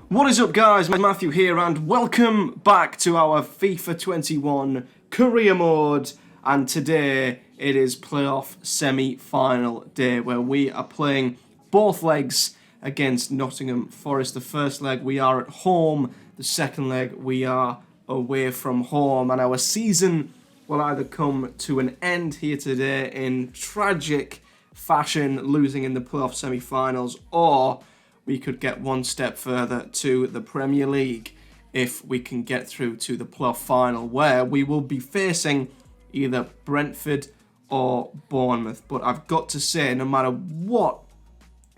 What is up, guys? Matthew here, and welcome back to our FIFA 21 career mode. And today it is playoff semi-final day where we are playing both legs against Nottingham Forest. The first leg we are at home, the second leg we are away from home, and our season will either come to an end here today in tragic fashion, losing in the playoff semi-finals, or we could get one step further to the Premier League if we can get through to the playoff final, where we will be facing either Brentford or Bournemouth. But I've got to say, no matter what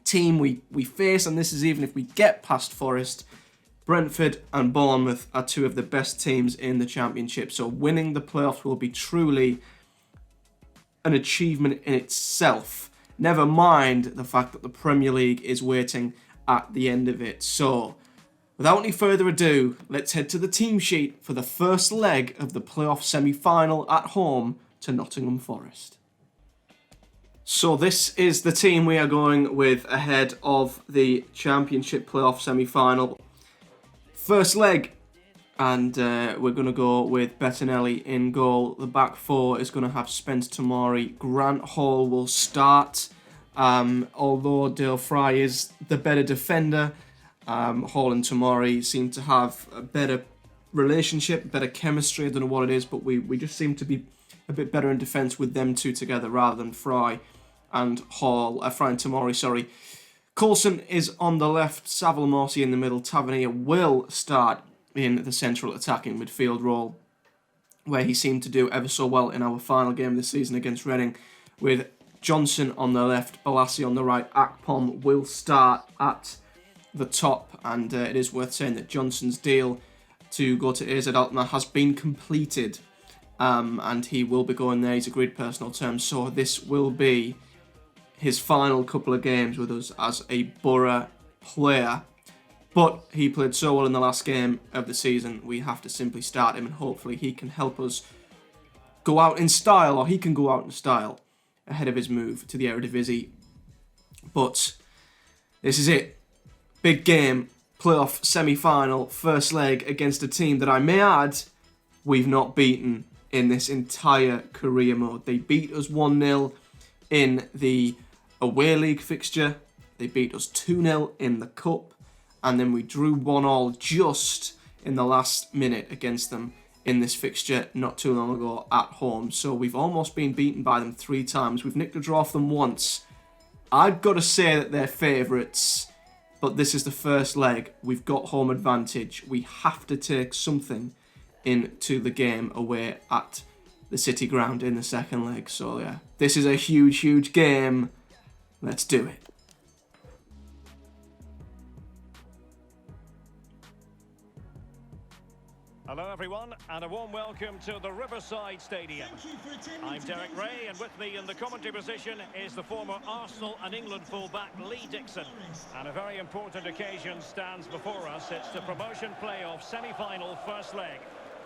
team we face, and this is even if we get past Forest, Brentford and Bournemouth are two of the best teams in the Championship. So winning the playoffs will be truly an achievement in itself. Never mind the fact that the Premier League is waiting at the end of it. So, without any further ado, let's head to the team sheet for the first leg of the playoff semi-final at home to Nottingham Forest. So this is the team we are going with ahead of the Championship playoff semi-final. First leg, and we're going to go with Bettinelli in goal. The back four is going to have Spence Tomori. Grant Hall will start. Although Dale Fry is the better defender, Hall and Tomori seem to have a better relationship, better chemistry. I don't know what it is, but we just seem to be a bit better in defence with them two together rather than Fry and Tomori, sorry. Coulson is on the left, Savile Morsi in the middle. Tavernier will start in the central attacking midfield role, where he seemed to do ever so well in our final game this season against Reading, with Johnson on the left, Balassi on the right. Akpom will start at the top, and it is worth saying that Johnson's deal to go to AZ Alkmaar has been completed, and he will be going there. He's agreed personal terms, so this will be his final couple of games with us as a Boro player. But he played so well in the last game of the season, we have to simply start him, and hopefully he can help us go out in style, or he can go out in style ahead of his move to the Eredivisie. But this is it. Big game, playoff semi-final, first leg against a team that I may add we've not beaten in this entire career mode. They beat us 1-0 in the away league fixture. They beat us 2-0 in the cup. And then we drew 1-1 just in the last minute against them in this fixture not too long ago at home. So we've almost been beaten by them 3 times. We've nicked a draw off them once. I've got to say that they're favourites, but this is the first leg. We've got home advantage. We have to take something into the game away at the City Ground in the second leg. So yeah, this is a huge, huge game. Let's do it. Hello everyone, and a warm welcome to the Riverside Stadium. I'm Derek Ray, and with me in the commentary position is the former Arsenal and England fullback Lee Dixon. And a very important occasion stands before us. It's the promotion playoff semi-final first leg.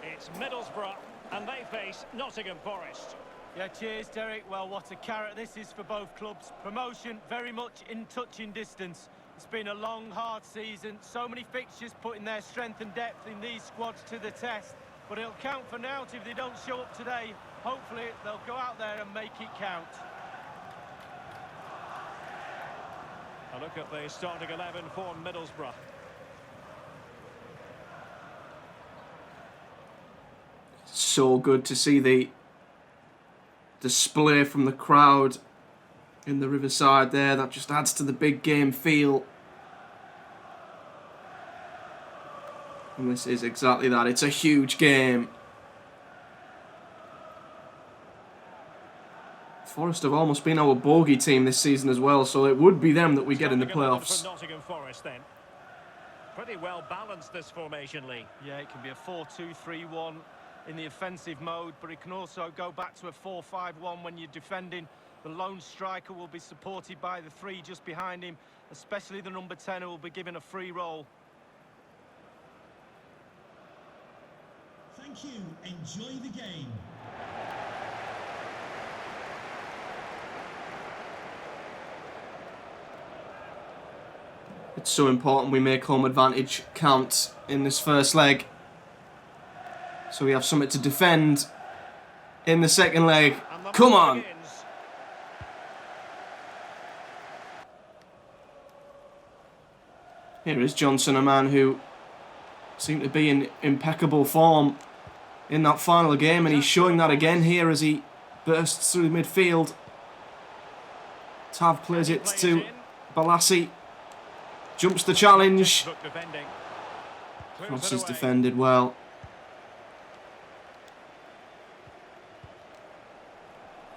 It's Middlesbrough, and they face Nottingham Forest. Yeah, cheers Derek. Well, what a carrot this is for both clubs. Promotion very much in touching distance. It's been a long, hard season. So many fixtures putting their strength and depth in these squads to the test. But it'll count for now if they don't show up today. Hopefully, they'll go out there and make it count. A look at the starting 11 for Middlesbrough. So good to see the display from the crowd in the Riverside there. That just adds to the big game feel. And this is exactly that. It's a huge game. Forest have almost been our bogey team this season as well, so it would be them that we get in the playoffs. Nottingham Forest then. Pretty well balanced this formation, Lee. Yeah, it can be a 4-2-3-1 in the offensive mode, but it can also go back to a 4-5-1 when you're defending. The lone striker will be supported by the 3 just behind him, especially the number 10 who will be given a free roll. Thank you. Enjoy the game. It's so important we make home advantage count in this first leg. So we have something to defend in the second leg. Come on! Here is Johnson, a man who seemed to be in impeccable form in that final game, and he's showing that again here as he bursts through midfield. Tav plays it to Balassi. Jumps the challenge. Cross is defended well.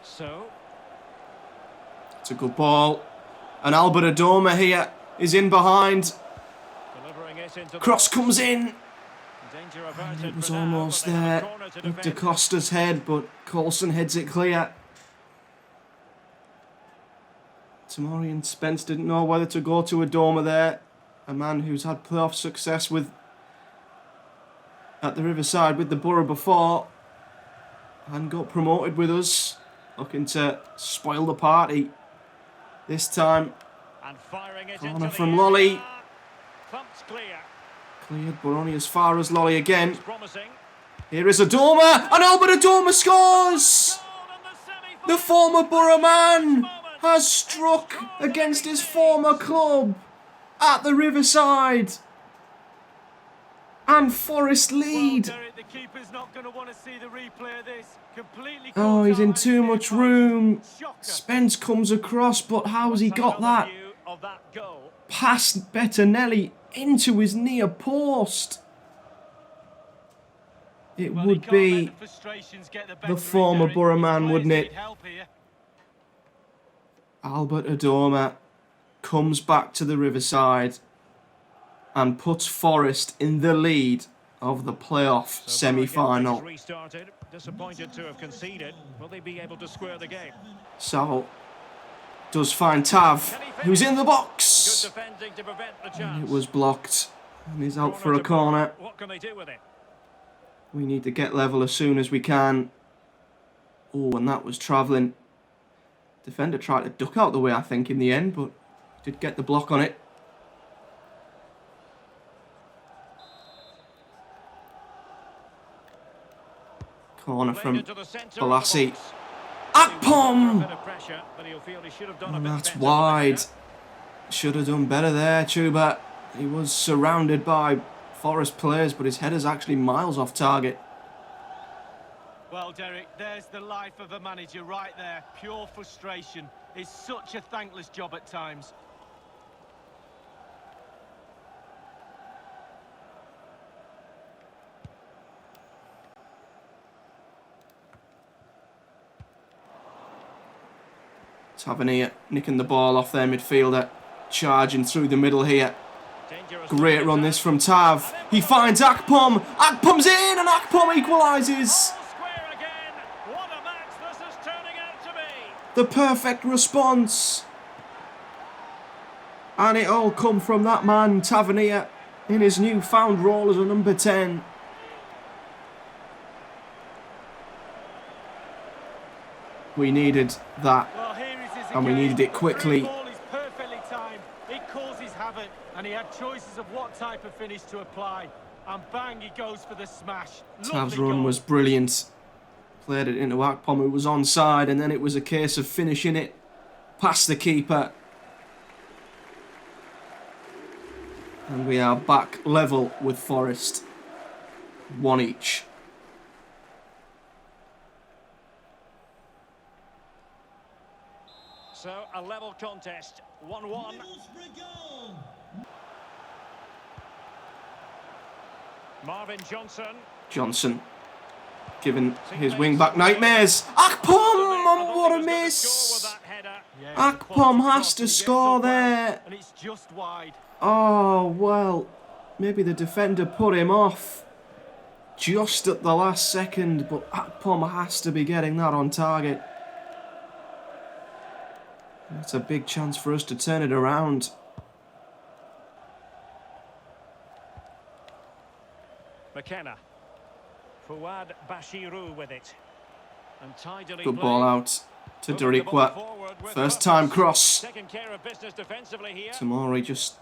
So It's a good ball. And Albert Adoma here is in behind. Cross comes in. And it was almost there. De Costa's head, but Coulson heads it clear. Tamori and Spence didn't know whether to go to Adoma there. A man who's had playoff success with at the Riverside with the Boro before. And got promoted with us. Looking to spoil the party. This time. Corner from Lolly. Cleared, but only as far as Lolly again. Here is Adoma, and Albert Adoma scores! The former Boro man has struck against his former club at the Riverside. And Forest lead. Oh, he's in too much room. Spence comes across, but how's he got that? Past Bettinelli into his near post. It would be the former Boro man, wouldn't it? Albert Adoma comes back to the Riverside and puts Forest in the lead of the playoff semi-final. Disappointed to have conceded. Will they be able to square the game? Sal does find Tav, who's in the box. Good defending to prevent the chance. And it was blocked. And he's out for a corner. What can they do with it? We need to get level as soon as we can. Oh, and that was travelling. Defender tried to duck out the way, I think, in the end, but did get the block on it. Corner from Balassi. Akpom! And that's wide. Should have done better there, Chuba. He was surrounded by Forest players, but his header's actually miles off target. Well, Derek, there's the life of a manager right there. Pure frustration. It's such a thankless job at times. Tavernier nicking the ball off their midfielder. Charging through the middle here. Great run this from Tav. He finds Akpom. Akpom's in and Akpom equalises. The perfect response. And it all come from that man, Tavernier, in his newfound role as a number 10. We needed that. And we needed it quickly. It causes havoc, and he had choices of what type of finish to apply. And bang, he goes for the smash. Tav's run was brilliant. Played it into Akpom, who was onside, and then it was a case of finishing it past the keeper. And we are back level with Forest. One each. So, a level contest, 1-1. Marvin Johnson giving his wing back nightmares. Akpom! And what a miss! Akpom has to score there. And it's just wide. Oh, well, maybe the defender put him off just at the last second, but Akpom has to be getting that on target. That's a big chance for us to turn it around. McKenna. Fouad Bashiru with it. And tidily Good ball out to Dariqua. First time cross. Tamori just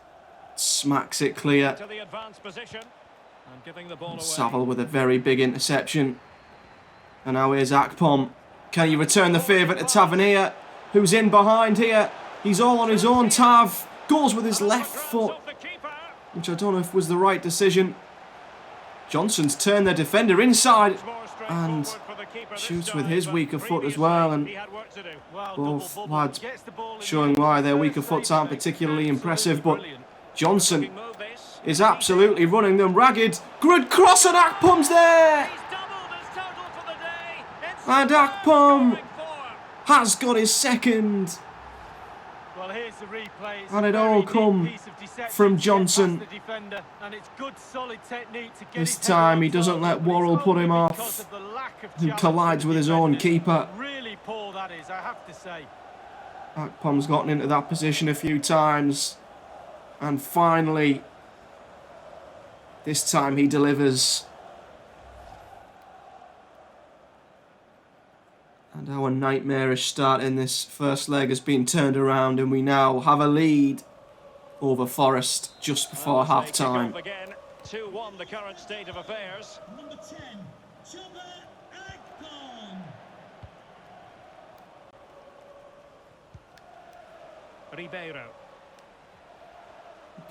smacks it clear. To the advanced position and giving the ball away. Saville with a very big interception. And now here's Akpom. Can he return the favour to Tavernier, who's in behind here? He's all on his own. Tav goes with his left foot, which I don't know if was the right decision. Johnson's turned their defender inside and shoots with his weaker foot as well. And both lads showing why their weaker foots aren't particularly impressive. But Johnson is absolutely running them ragged. Good cross and Akpom's there. And Akpom has got his second. Well, here's the replay. And it all come from Johnson. This time he doesn't let Worrell put him off. He collides with his own keeper. Really poor that is, I have to say. Akpom's gotten into that position a few times. And finally, this time he delivers. And our nightmarish start in this first leg has been turned around, and we now have a lead over Forest just before half-time. 2-1 the current state of affairs. Number 10, Akpom. Ribeiro.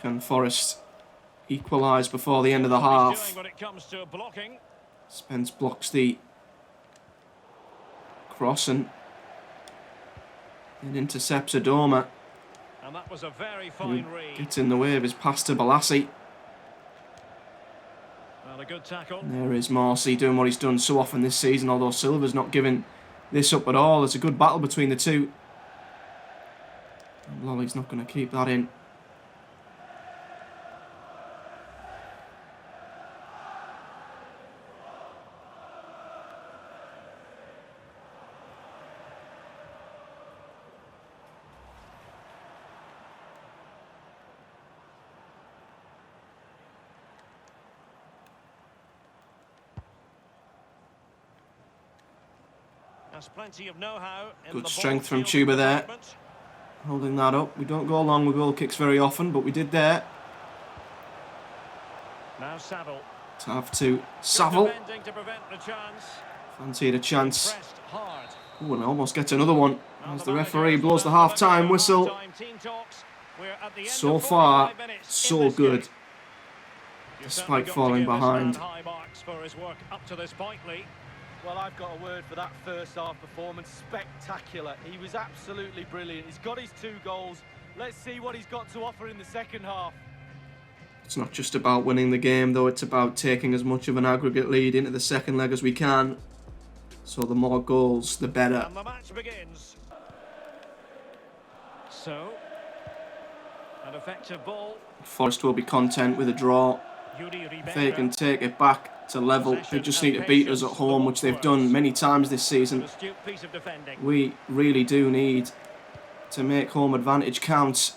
Can Forest equalise before the end of the half? When it comes to blocking. Spence blocks the cross and intercepts Adoma. And that was a very fine read. Gets in the way of his pass to Balassi. Well, a good tackle. And there is Marcy doing what he's done so often this season, although Silva's not giving this up at all. It's a good battle between the two. And Lolly's not going to keep that in. Plenty of know-how. Good strength from Tuba there. Holding that up. We don't go long with goal kicks very often, but we did there. Now Saville. Tav to Saville. To prevent the chance. Fancied a chance. Hard. Ooh, and almost gets another one as the referee blows the half-time whistle. So far, so good, despite falling behind. Well, I've got a word for that first half performance. Spectacular. He was absolutely brilliant. He's got his 2 goals. Let's see what he's got to offer in the second half. It's not just about winning the game, though. It's about taking as much of an aggregate lead into the second leg as we can. So the more goals, the better. And the match begins. So, an effective ball. Forest will be content with a draw. If they can take it back to level, they just need to beat us at home, which they've done many times this season. We really do need to make home advantage count.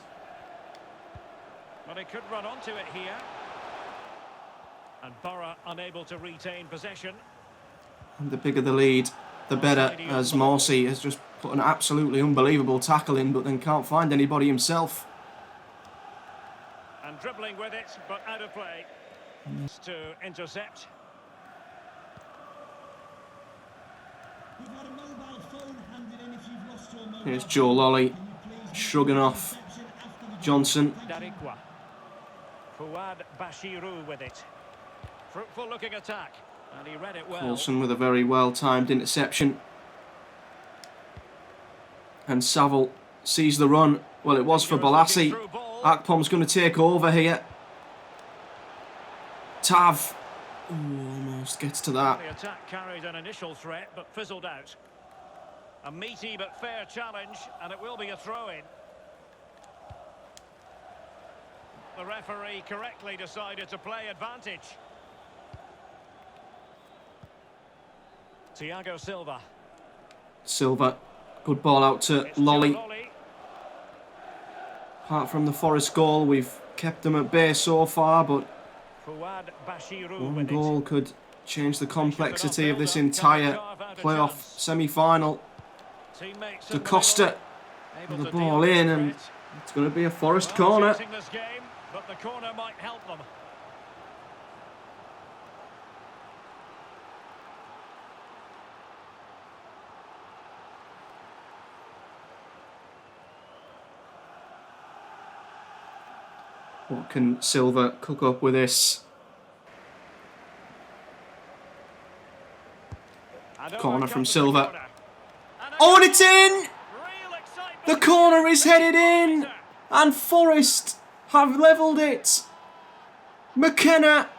But he could run onto it here. And Boro unable to retain possession. And the bigger the lead, the better, as Morsi has just put an absolutely unbelievable tackle in, but then can't find anybody himself. And dribbling with it, but out of play. To intercept. Here's Joe Lolly shrugging off Johnson. Darikwa. Fouad Bashiru with it. Fruitful looking attack. And he read it well. Coulson with a very well timed interception. And Saville sees the run. Well, it was for Balassi. Akpom's going to take over here. Tav almost gets to that. The attack carried an initial threat but fizzled out. A meaty but fair challenge, and it will be a throw-in. The referee correctly decided to play advantage. Thiago Silva. Silva, good ball out to Lolly. Apart from the Forest goal, we've kept them at bay so far, but one goal could change the complexity of this entire playoff semi-final. Da Costa with the ball in, and it's going to be a Forest corner. but the corner might help them. What can Silva cook up with this? Corner from Silva. Oh, and it's in! The corner is headed in! And Forest have levelled it. McKenna.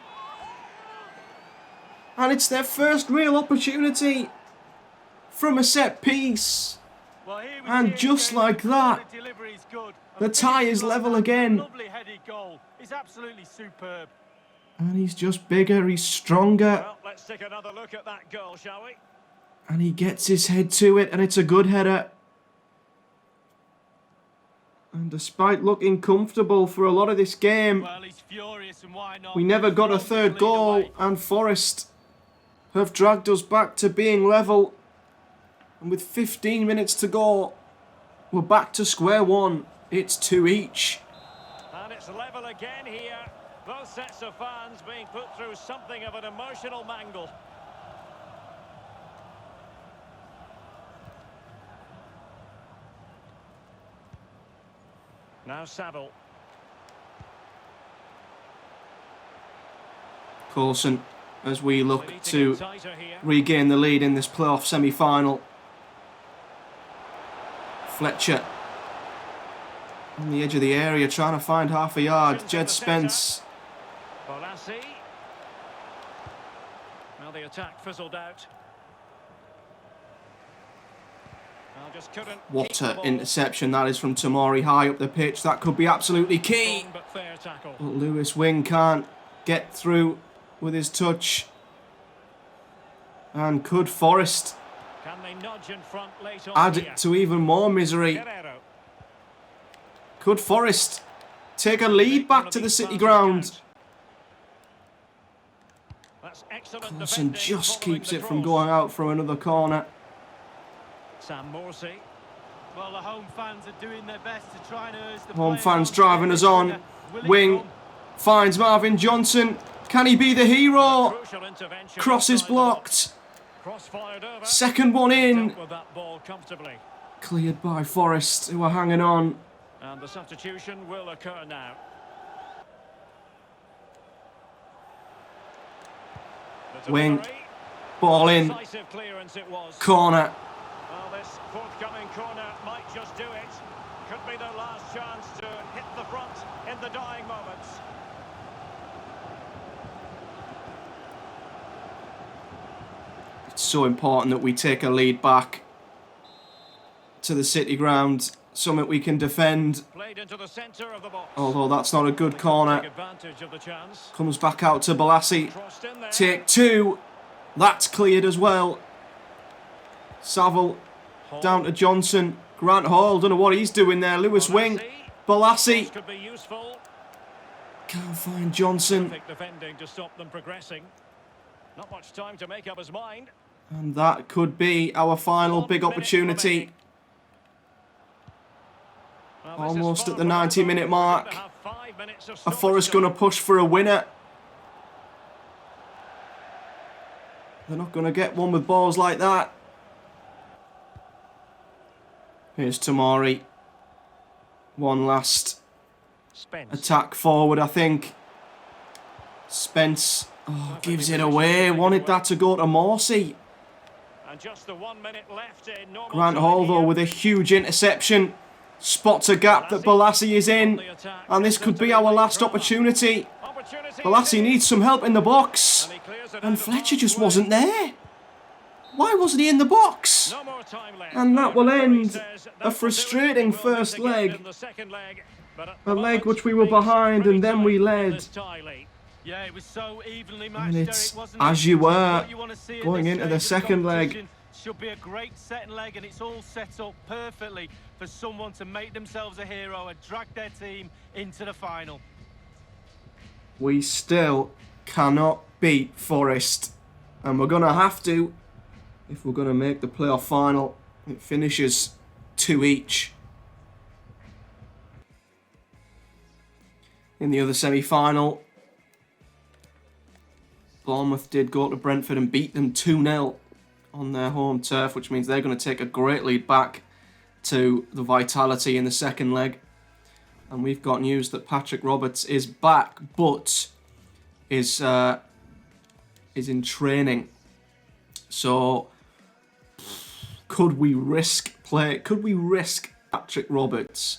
And it's their first real opportunity from a set piece. And just like that, the tie is level again. Lovely headed goal. It's absolutely superb. And he's just bigger, he's stronger. Well, let's take another look at that goal, shall we? And he gets his head to it, and it's a good header. And despite looking comfortable for a lot of this game, Well, he's furious, and why not? we never got a third goal, and Forest have dragged us back to being level. And with 15 minutes to go, we're back to square one. It's 2 each. And it's level again here. Both sets of fans being put through something of an emotional mangle. Now Saville. Coulson, as we They look need to get tighter here. regain the lead in this playoff semi-final. Fletcher on the edge of the area trying to find half a yard. Jed Spence. Bolassi. Well, the attack fizzled out. Well, just couldn't What keep the an ball. interception that is from Tamori high up the pitch. That could be absolutely key. Strong but fair tackle. But Lewis Wing can't get through with his touch. And could Forest Can they nudge in front late on add here? to even more misery? Guerrero. Could Forest take a lead back to the City ground? That's excellent Coulson defending just following keeps the it from cross. going out from another corner. Sam Morsey. Well, the home fans are doing their best to try and urge the Home players fans to driving get us this on. winner. Will it Wing come? finds Marvin Johnson. Can he be the hero? Crucial intervention Cross is inside the box. blocked. Cross fired over. Second one in. Dealt with that ball comfortably. Cleared by Forest, who are hanging on. And the substitution will occur now. The Wing. delivery. Ball in. Decisive clearance it was. Corner. Well, this forthcoming corner might just do it. Could be their last chance to hit the front in the dying moments. It's so important that we take a lead back to the City ground. Something we can defend. Played into the centre of the box. Although that's not a good Take corner. advantage of the chance. Comes back out to Balassi. Crossed in there. Take two. That's cleared as well. Saville Hall. down to Johnson. Grant Hall, don't know what he's doing there. Lewis Wing. Balassi. This could be useful. Can't find Johnson. Perfect defending to stop them progressing. Not much time to make up his mind. And that could be our final 1 big minute opportunity. remaining. Well, this is Almost far at the from 90-minute over. mark. We're gonna have 5 minutes of Are stoppage Forest time. going to push for a winner? They're not going to get one with balls like that. Here's Tamori. One last Spence. attack forward, I think. Spence gives it away. Wanted that to go to Morsey. And just the 1 minute left in normal Grant time Hall, though, here. with a huge interception. Spots a gap that Balassi is in. And this could be our last opportunity. Opportunity Balassi it is. needs some help in the box. And he clears it And out of Fletcher just harm's wasn't way. there. Why wasn't he in the box? No more time left. And that will The referee end says a that will do it. frustrating We'll first meet again leg. in the second leg, but at A the leg moment, which we were things behind pretty and then we tight on led. this tie lead. Yeah, it was so evenly matched, And it's Derek, wasn't as it? you Which is were what you want to see at going this into the stage of second leg. competition. Should be a great second leg, and it's all set up perfectly for someone to make themselves a hero and drag their team into the final. We still cannot beat Forest. And we're going to have to if we're going to make the playoff final. It finishes 2 each. in the other semi-final. Bournemouth did go to Brentford and beat them 2-0 on their home turf, which means they're going to take a great lead back to the Vitality in the second leg. And we've got news that Patrick Roberts is back, but is in training. So could we risk Patrick Roberts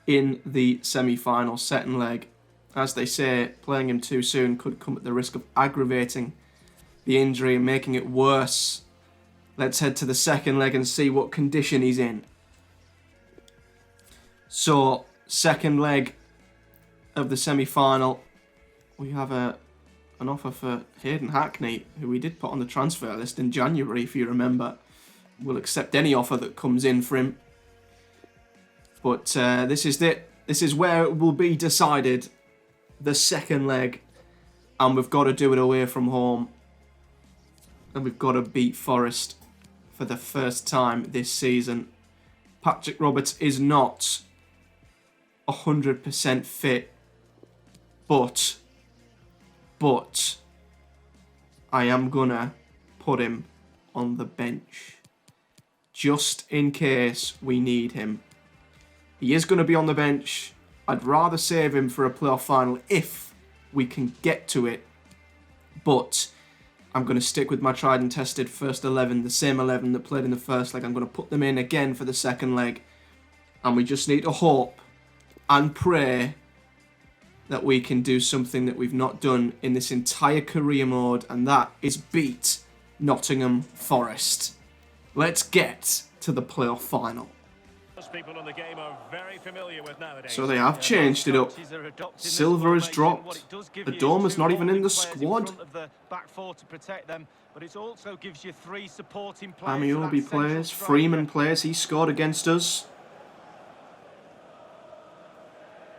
in the semi-final second leg? As they say, playing him too soon could come at the risk of aggravating the injury and making it worse. Let's head to the second leg and see what condition he's in. So, second leg of the semi-final, we have an offer for Hayden Hackney, who we did put on the transfer list in January, if you remember. We'll accept any offer that comes in for him. But this is it. This is where it will be decided. The second leg, and we've got to do it away from home, and we've got to beat Forest for the first time this season. Patrick Roberts is not 100% fit, but I am gonna put him on the bench just in case we need him. He is going to be on the bench. I'd rather save him for a playoff final if we can get to it. But I'm going to stick with my tried and tested first 11, the same 11 that played in the first leg. I'm going to put them in again for the second leg. And we just need to hope and pray that we can do something that we've not done in this entire career mode, and that is beat Nottingham Forest. Let's get to the playoff final. People in the game are very familiar with nowadays. So they have changed it up. Silver has dropped. Adoma's not even in the squad. Amiobi plays. Freeman plays. He scored against us.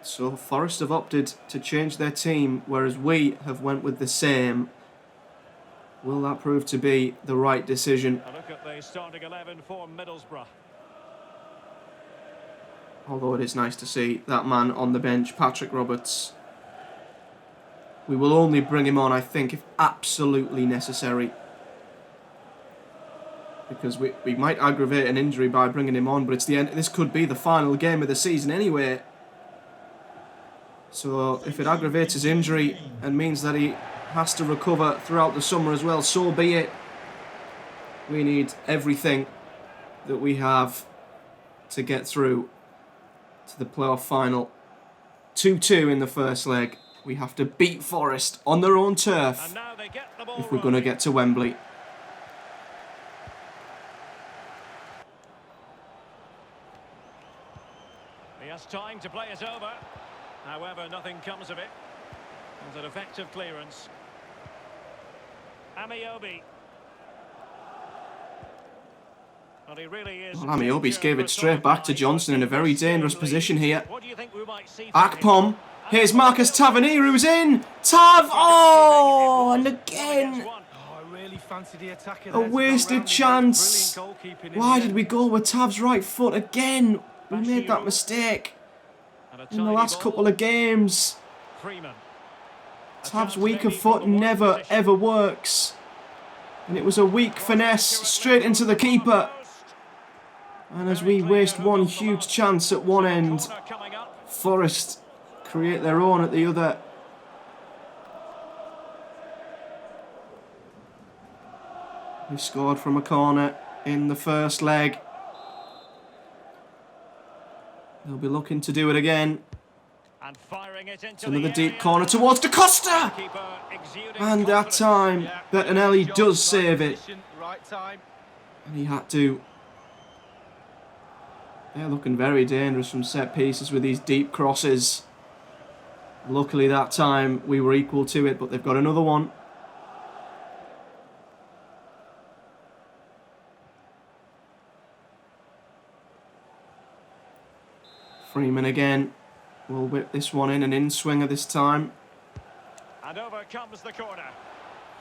So Forest have opted to change their team, whereas we have went with the same. Will that prove to be the right decision? A look at the starting 11 for Middlesbrough. Although it is nice to see that man on the bench, Patrick Roberts. We will only bring him on, I think, if absolutely necessary. Because we might aggravate an injury by bringing him on, but it's the end. This could be the final game of the season anyway. So if it aggravates his injury and means that he has to recover throughout the summer as well, so be it. We need everything that we have to get through to the playoff final. 2-2 in the first leg. We have to beat Forest on their own turf if we're going to get to Wembley. He has time to play it over. However, nothing comes of it. It was an effective clearance. Amiobi. Well, he really is. Well, Amiobi gave it straight back to Johnson in a very dangerous position here. Akpom. Here's Marcus Tavernier, who's in. Tav! Oh, and again. A wasted chance. Why did we go with Tav's right foot again? We made that mistake in the last couple of games. Tav's weaker foot never ever works. And it was a weak finesse straight into the keeper. And as we waste one huge chance at one end, Forest create their own at the other. He scored from a corner in the first leg. They'll be looking to do it again. It's another deep corner towards Da Costa! And that time, Bettinelli does save it. And he had to. They're looking very dangerous from set pieces with these deep crosses. Luckily that time we were equal to it, but they've got another one. Freeman again. We'll whip this one in, an in-swinger this time. And over comes the corner.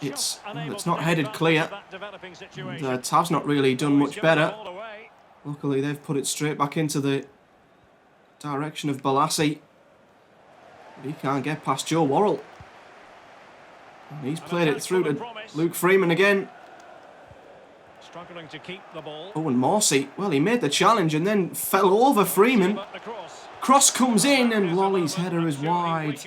It's not headed clear. And Tav's not really done much better. Luckily they've put it straight back into the direction of Balassi. He can't get past Joe Worrell. And he's played it through to Luke Freeman again. Struggling to keep the ball. Owen Morsey, well, he made the challenge and then fell over Freeman. Cross comes in and Lolly's header is wide.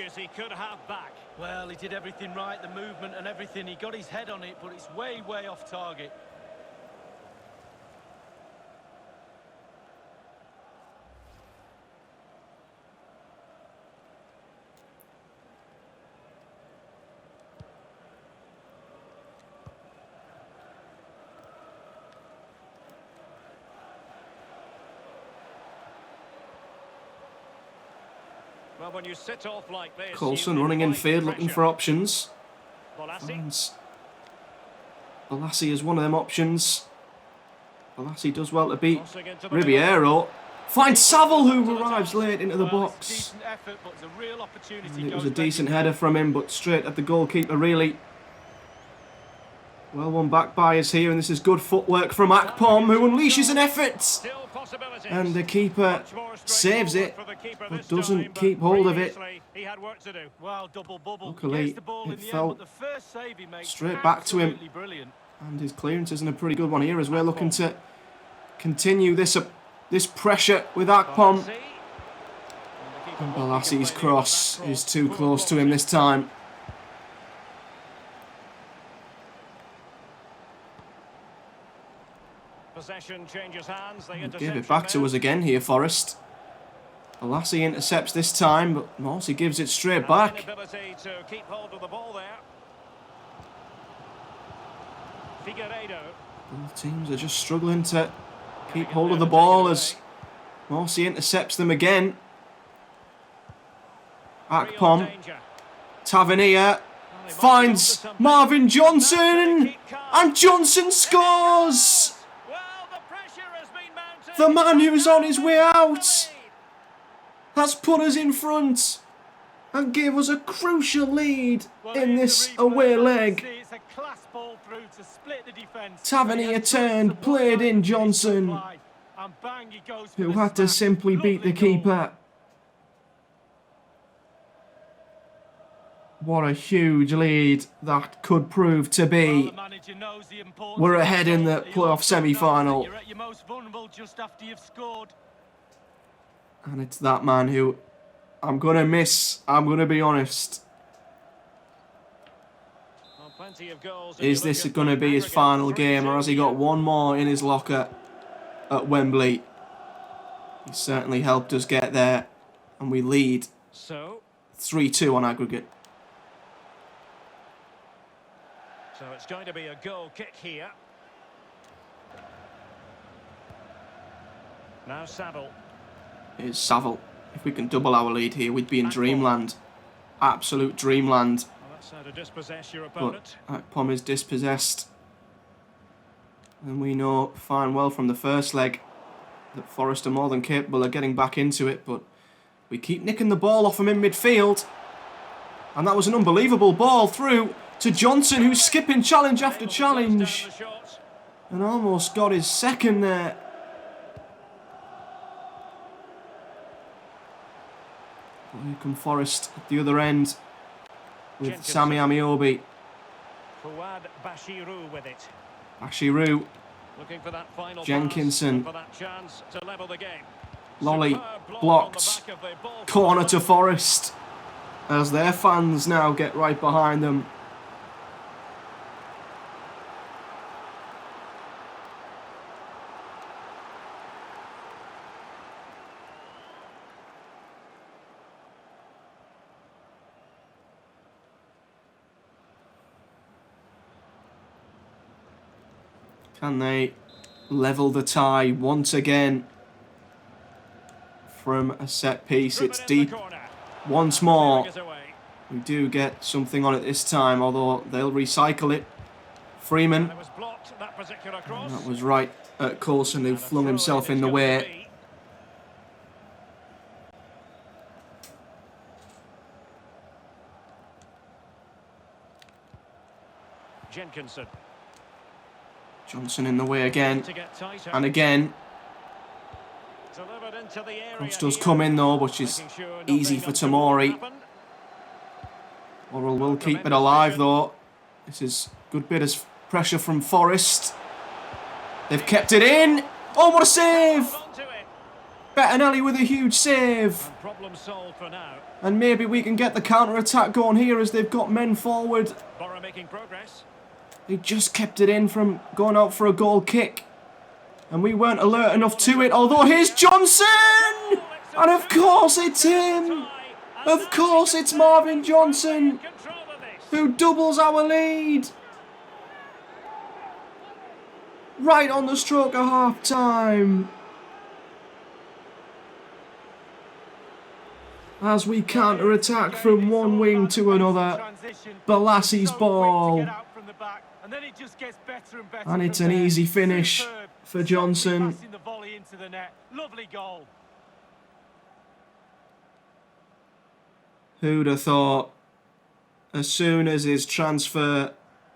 Well, he did everything right, the movement and everything. He got his head on it, but it's way, way off target. Well, when you sit off like this, Coulson running in field looking for options. Balassi is one of them options. Balassi does well to beat Ribeiro. Finds Saville, who arrives late into the box. And it was a decent header from him, but straight at the goalkeeper, really. Well, one back by us here, and this is good footwork from Akpom, who unleashes an effort. And the keeper saves it, but doesn't keep hold of it. Luckily, it fell straight back to him. And his clearance isn't a pretty good one here as we're looking to continue this pressure with Akpom. And Balassi's cross is too close to him this time. Possession changes hands. Give it back to us again here, Forest. Balassi intercepts this time, but Morsey gives it straight back. To keep hold of the ball there. Both teams are just struggling to keep hold of the ball as Morsey intercepts them again. Akpom. Tavernier finds Marvin Johnson, and Johnson scores! The man who's on his way out has put us in front and gave us a crucial lead in this away leg. Tavernier turned, played in Johnson, who had to simply beat the keeper. What a huge lead that could prove to be. We're ahead in the playoff semi-final. And it's that man who I'm going to miss, I'm going to be honest. Is this going to be his final game, or has he got one more in his locker at Wembley? He certainly helped us get there, and we lead 3-2 on aggregate. So it's going to be a goal kick here. Now Saville. Here's Saville. If we can double our lead here, we'd be in dreamland. Absolute dreamland. Well, that's how to dispossess your opponent. But Akpom is dispossessed. And we know fine well from the first leg that Forest are more than capable of getting back into it, but we keep nicking the ball off him in midfield. And that was an unbelievable ball through to Johnson, who's skipping challenge after challenge. And almost got his second there. Well, here come Forest at the other end with Sami Amiobi. Fouad Bashirou with it. Bashirou. Looking for that final Jenkinson. for that chance to level the game. Lolly blocked. Corner to Forest. As their fans now get right behind them. Can they level the tie once again from a set piece? It's deep once more. We do get something on it this time, although they'll recycle it. Freeman. And that was right at Coulson, who flung himself in the way. Jenkinson. Johnson in the way again, and again. Cross does come in though, which is easy for Tamori. Boro will keep it alive though. This is a good bit of pressure from Forest. They've kept it in. Oh, what a save! Bettinelli with a huge save. Problem solved for now. And maybe we can get the counter-attack going here as they've got men forward. Boro making progress. They just kept it in from going out for a goal kick. And we weren't alert enough to it. Although here's Johnson! And of course it's him! Of course it's Marvin Johnson, who doubles our lead. Right on the stroke of half-time. As we counter-attack from one wing to another. Bolassi's ball. And it's an easy finish for Johnson. Lovely goal. Who'd have thought, as soon as his transfer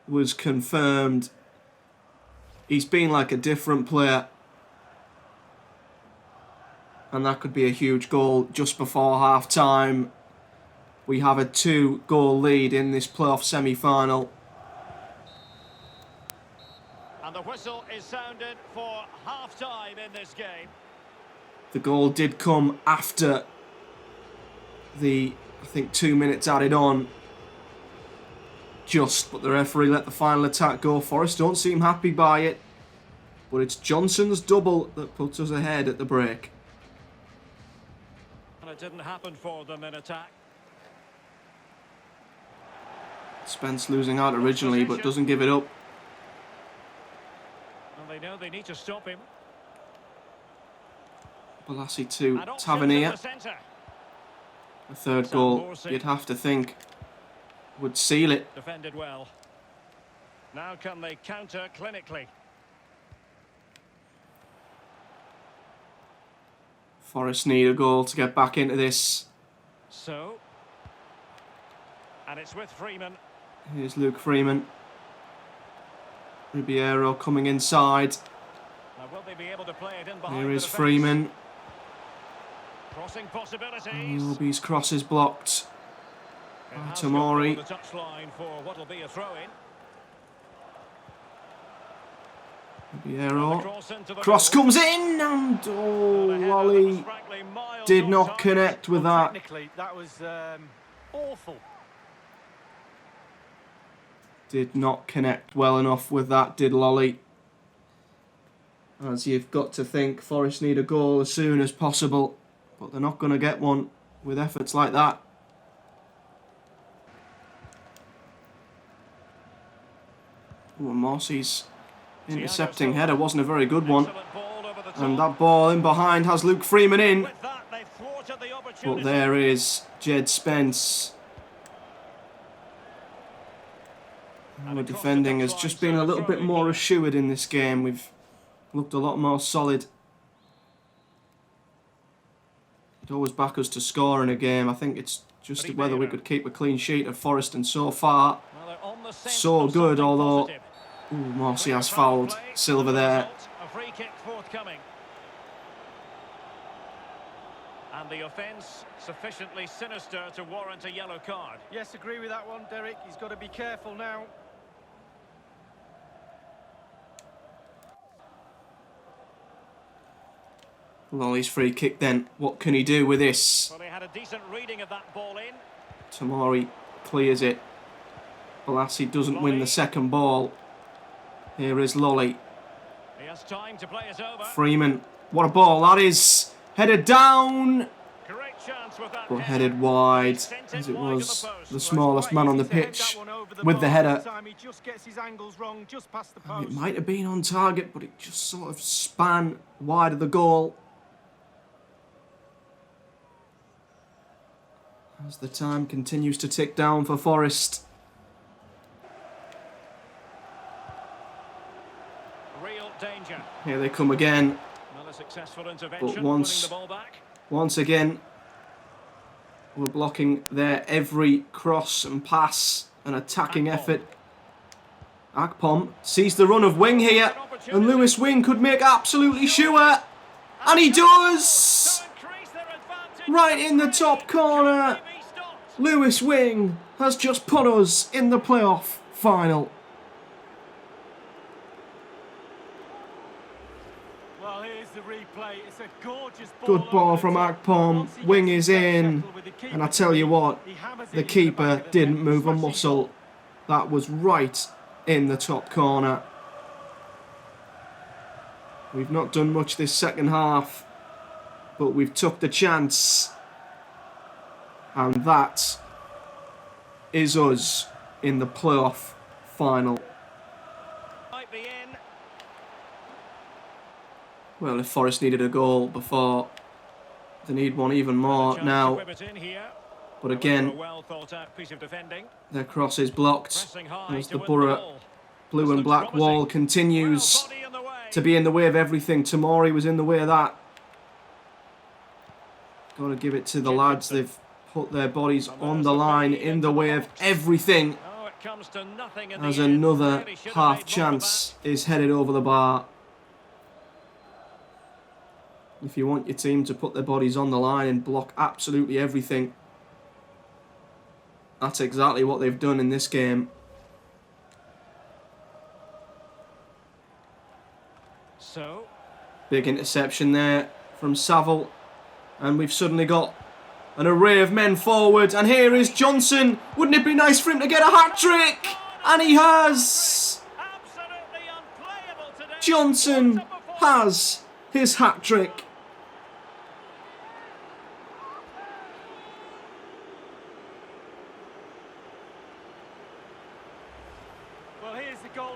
was confirmed, he's been like a different player. And that could be a huge goal just before half-time. We have a 2-goal lead in this playoff semi-final. And the whistle is sounded for half-time in this game. The goal did come after the, I think, 2 minutes added on. But the referee let the final attack go. Forest don't seem happy by it. But it's Johnson's double that puts us ahead at the break. And it didn't happen for them in attack. Spence losing out originally, but doesn't give it up. And they know they need to stop him. Balassi to Tavernier. The third goal, you'd have to think, would seal it. Defended well. Now can they counter clinically? Forest need a goal to get back into this. So, and it's with Freeman. Here's Luke Freeman. Ribeiro coming inside. Now will they be able to play it in behind? Here is Freeman. Crossing possibilities. Iwobi's cross is blocked. Tamori. The touchline for what will be a throw-in. Ribeiro. Cross comes in and Lolly did not connect with that. Technically, that was awful. Did not connect well enough with that, did Lolly. As you've got to think, Forest need a goal as soon as possible. But they're not going to get one with efforts like that. Oh, Morsy's intercepting header wasn't a very good one. And that ball in behind has Luke Freeman in. But there is Jed Spence. Our defending has just been a little bit more assured in this game. We've looked a lot more solid. It always back us to score in a game. I think it's just whether we could keep a clean sheet of Forest, and so far, so good, although Morsy has fouled Silva there. A free kick forthcoming. And the offence sufficiently sinister to warrant a yellow card. Yes, agree with that one, Derek. He's got to be careful now. Lolly's free kick then. What can he do with this? Well, they had a decent reading of that ball in. Tamori clears it. Balassi doesn't win the second ball. Here is Lolly. He has time to play it over. Freeman. What a ball that is. Headed down. Great chance with that. But headed wide, as it was the smallest man on the pitch with the header. And it might have been on target, but it just sort of span wide of the goal. As the time continues to tick down for Forest. Real danger. Here they come again. Another successful intervention. But Winning the ball back. once again, we're blocking their every cross and pass and attacking effort. Akpom sees the run of Wing here, and Lewis Wing could make absolutely sure. And he does! Right in the top corner. Lewis Wing has just put us in the playoff final. Well, here's the replay. It's a gorgeous ball. Good ball from Akpom. Wing is in. And I tell you what, the keeper didn't move a muscle. That was right in the top corner. We've not done much this second half, but we've took the chance. And that is us in the playoff final. Might be in. Well, if Forest needed a goal before, they need one even more now. But again, their cross is blocked as the Boro blue and black wall continues to be in the way of everything. Tamori was in the way of that. Got to give it to the lads. They've put their bodies on the line in the way of everything. As another half chance is headed over the bar. If you want your team to put their bodies on the line and block absolutely everything, that's exactly what they've done in this game. So, big interception there from Saville. And we've suddenly got an array of men forward. And here is Johnson. Wouldn't it be nice for him to get a hat-trick? And he has. Johnson has his hat-trick.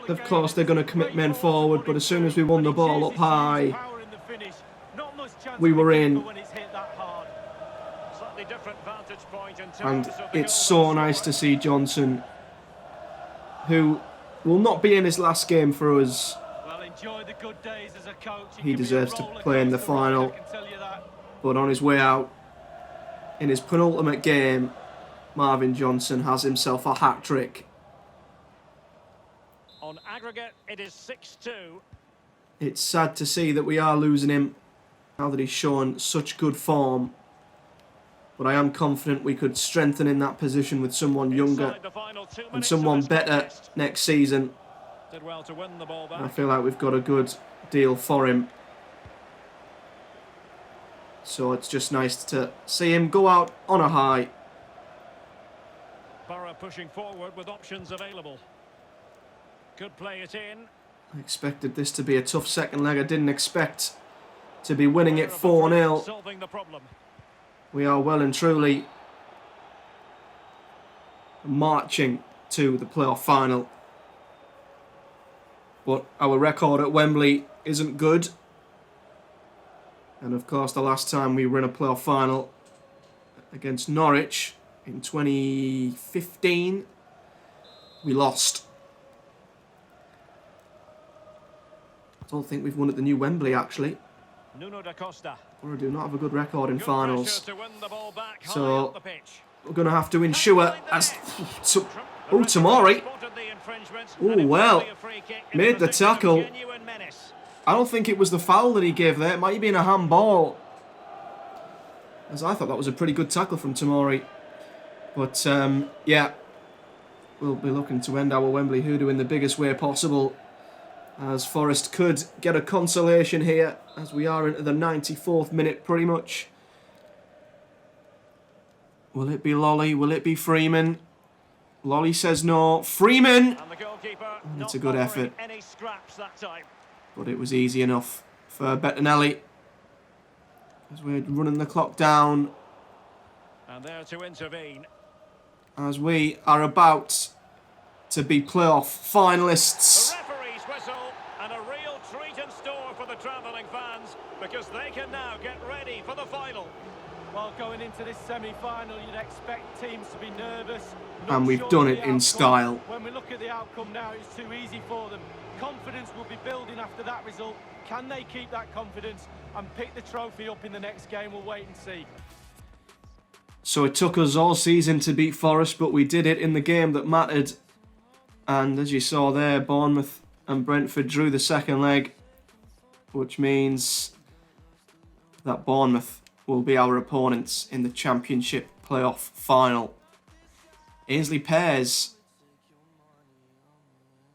Of course, they're going to commit men forward, but as soon as we won the ball up high, we were in. And it's so nice to see Johnson, who will not be in his last game for us. He deserves to play in the final, but on his way out, in his penultimate game, Marvin Johnson has himself a hat-trick. On aggregate, it is 6-2. It's sad to see that we are losing him now that he's shown such good form. But I am confident we could strengthen in that position with someone younger and someone better next season. Did well to win the ball back. I feel like we've got a good deal for him. So it's just nice to see him go out on a high. Boro pushing forward with options available. Could play it in. I expected this to be a tough second leg. I didn't expect to be winning it 4-0. Solving the problem. We are well and truly marching to the playoff final. But our record at Wembley isn't good. And of course, the last time we were in a playoff final against Norwich in 2015, we lost. I don't think we've won at the new Wembley, actually. Nuno da Costa. Boro do not have a good record in finals. To win the ball back So we're going to have to ensure as... Oh, Tamori. Oh, well. Made the tackle. I don't think it was the foul that he gave there. It might have been a handball. As I thought that was a pretty good tackle from Tamori. But, yeah. We'll be looking to end our Wembley hoodoo in the biggest way possible, as Forest could get a consolation here, as we are into the 94th minute pretty much. Will it be Lolly? Will it be Freeman? Lolly says no. Freeman! And the goalkeeper, it's a good effort. Any scraps that time. But it was easy enough for Bettinelli, as we're running the clock down. And there to intervene. As we are about to be playoff finalists. The referee's whistle, and a real treat in store for the travelling fans, because they can now get ready for the final. Well, going into this semi-final, you'd expect teams to be nervous. And we've done it in style. When we look at the outcome now, it's too easy for them. Confidence will be building after that result. Can they keep that confidence and pick the trophy up in the next game? We'll wait and see. So it took us all season to beat Forest, but we did it in the game that mattered. And as you saw there, Bournemouth and Brentford drew the second leg, which means that Bournemouth will be our opponents in the Championship playoff final. Ainsley Pears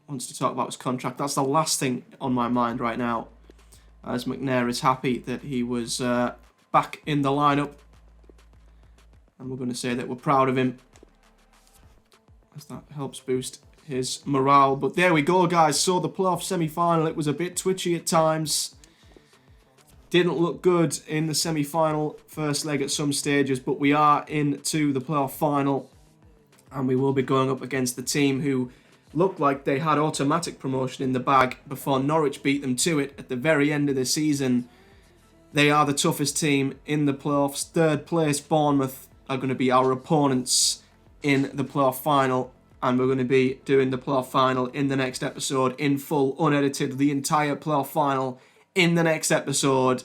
wants to talk about his contract. That's the last thing on my mind right now, as McNair is happy that he was back in the lineup. And we're going to say that we're proud of him, as that helps boost his morale. But there we go, guys. So the playoff semi-final, it was a bit twitchy at times. Didn't look good in the semi-final first leg at some stages, but we are into the playoff final, and we will be going up against the team who looked like they had automatic promotion in the bag before Norwich beat them to it at the very end of the season. They are the toughest team in the playoffs. Third place Bournemouth are going to be our opponents in the playoff final, and we're going to be doing the playoff final in the next episode in full, unedited, the entire playoff final in the next episode.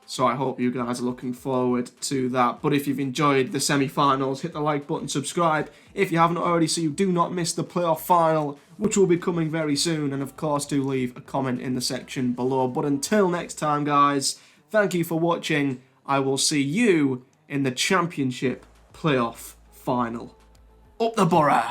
So I hope you guys are looking forward to that. But if you've enjoyed the semi-finals, hit the like button, subscribe if you haven't already, so you do not miss the playoff final, which will be coming very soon. And of course, do leave a comment in the section below. But until next time, guys, thank you for watching. I will see you in the Championship playoff final. Up the Boro!